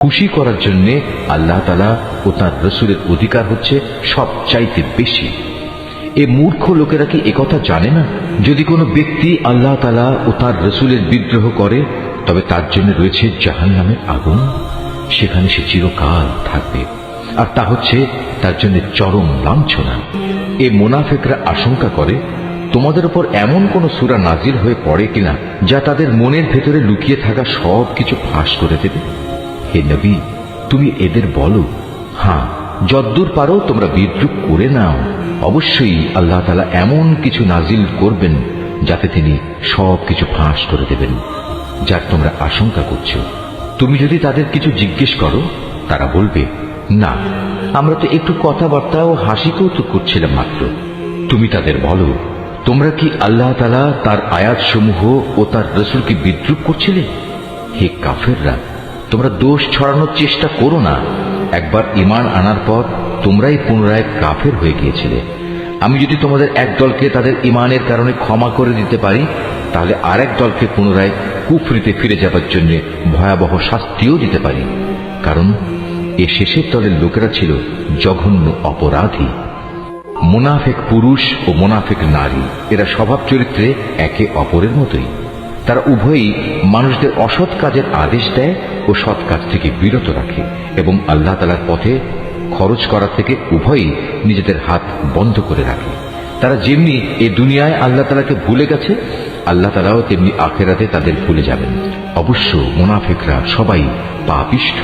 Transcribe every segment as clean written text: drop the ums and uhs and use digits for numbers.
খুশি করার জন্য আল্লাহ তাআলা ও তার রাসূলের অধিকার হচ্ছে সবচাইতে বেশি। এ মূর্খ লোকেরা কি একথা জানে না? যদি কোনো ব্যক্তি আল্লাহ তাআলা ও তার রাসূলের বিদ্রোহ করে তবে তার জন্য রয়েছে জাহান্নামের আগুন, সেখানে সে চিরকাল থাকবে, আর তা হচ্ছে তার জন্য চরম লাঞ্ছনা। এ মুনাফিকরা আশঙ্কা করে তোমাদের উপর এমন কোন সূরা নাজিল হয়ে পড়ে কিনা যা তাদের মনের ভেতরে লুকিয়ে থাকা সব কিছু ফাঁস করে দেবে। হে নবী, তুমি এদের বলো, হ্যাঁ, যদ্দূর পারো তোমরা বিদ্রুপ করে নাও, অবশ্যই আল্লাহ তাআলা এমন কিছু নাজিল করবেন যাতে তিনি সব কিছু ফাঁস করে দেবেন যার তোমরা আশঙ্কা করছো। তুমি যদি তাদের কিছু জিজ্ঞেস করো তারা বলবে, না, আমরা তো একটু কথাবার্তা ও হাসি কৌতুক করছিলাম মাত্র। তুমি তাদের বলো, তোমরা কি আল্লাহ তাআলা তার আয়াত সমূহ ও তার রাসূলকে বিদ্রুপ করছিলে? হে কাফেররা, তোমরা দোষ ছড়ানোর চেষ্টা করো না। একবার ঈমান আনার পর তোমরাই পুনরায় কাফের হয়ে গিয়েছিলে। আমি যদি তোমাদের এক দলকে তাদের ঈমানের কারণে ক্ষমা করে দিতে পারি, তাহলে আরেক দলকে পুনরায় কুফরিতে ফিরে যাবার জন্য ভয়াবহ শাস্তিও দিতে পারি, কারণ এ শেষের দলের লোকেরা ছিল জঘন্য অপরাধী। মুনাফিক পুরুষ ও মুনাফিক নারী এরা স্বভাব চরিত্রে একে অপরের মতোই। তারা উভয়ই মানুষদের অসৎ কাজের আদেশ দেয় ও সৎ কাজ থেকে বিরত রাখে এবং আল্লাহ তাআলার পথে খরচ করা থেকে উভয়ই নিজেদের হাত বন্ধ করে রাখে। তারা যেমনি এই দুনিয়ায় আল্লাহ তাআলাকে ভুলে গেছে, আল্লাহ তাআলাও তেমনি আখিরাতে তাদের ভুলে যাবেন। অবশ্য মুনাফিকরা সবাই পাপিষ্ঠ।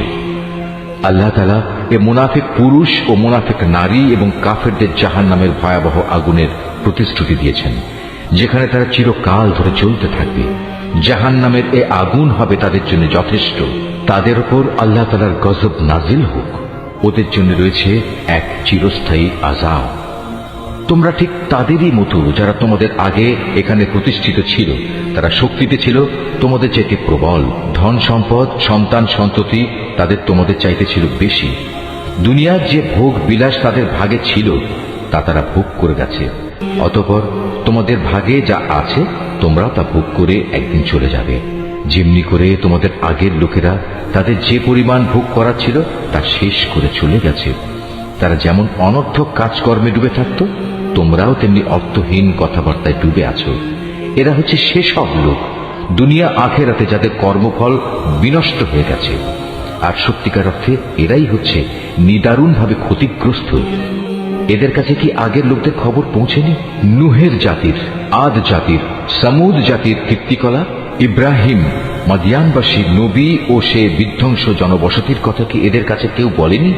আল্লাহ তাআলা এ মুনাফিক পুরুষ ও মুনাফিক নারী এবং কাফেরদের জাহান্নামের ভয়াবহ আগুনের প্রতিশ্রুতি দিয়েছেন, যেখানে তারা চিরকাল ধরে চলতে থাকবে। জাহান্নামের এ আগুন হবে তাদের জন্য যথেষ্ট। তাদের উপর আল্লাহ তাআলার গজব নাজিল হোক। ওদের জন্য রয়েছে এক চিরস্থায়ী আযাব। তোমরা ঠিক তাদেরই মতো যারা তোমাদের আগে এখানে প্রতিষ্ঠিত ছিল। তারা শক্তিতে ছিল তোমাদের চাইতে প্রবল, ধন সম্পদ, সন্তান সন্ততি তাদের তোমাদের চাইতে ছিল বেশি। দুনিয়ার যে ভোগ বিলাস তাদের ভাগে ছিল তা তারা ভোগ করে গেছে। অতঃপর তোমাদের ভাগে যা আছে তোমরা তা ভোগ করে একদিন চলে যাবে। যেমনি করে তোমাদের আগের লোকেরা তাদের যে পরিমাণ ভোগ করা ছিল তা শেষ করে চলে গেছে। তারা যেমন অনর্থক কাজকর্মে ডুবে থাকত, তোমরাও তেমনি অর্থহীন কথাবার্তায় ডুবে আছো। এরা হচ্ছে সেসব লোক দুনিয়া আখেরাতে যাদের কর্মফল বিনষ্ট হয়ে গেছে, আর সত্যিকার অর্থে এরাই হচ্ছে নিদারুণভাবে ক্ষতিগ্রস্ত। এদের কাছে কি আগের লোকদের খবর পৌঁছেনি? নুহের জাতির, আদ জাতির, সামুদ জাতির কীর্তিকলা, ইব্রাহিম, মাদিয়ানবাসী নবী ও সে বিধ্বংস জনবসতির কথা কি এদের কাছে কেউ বলেনি?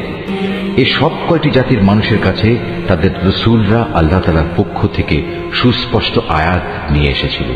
এ সব কয়টি জাতির মানুষের কাছে তাদের রাসূলরা আল্লাহ তাআলার পক্ষ থেকে সুস্পষ্ট আয়াত নিয়ে এসেছিল।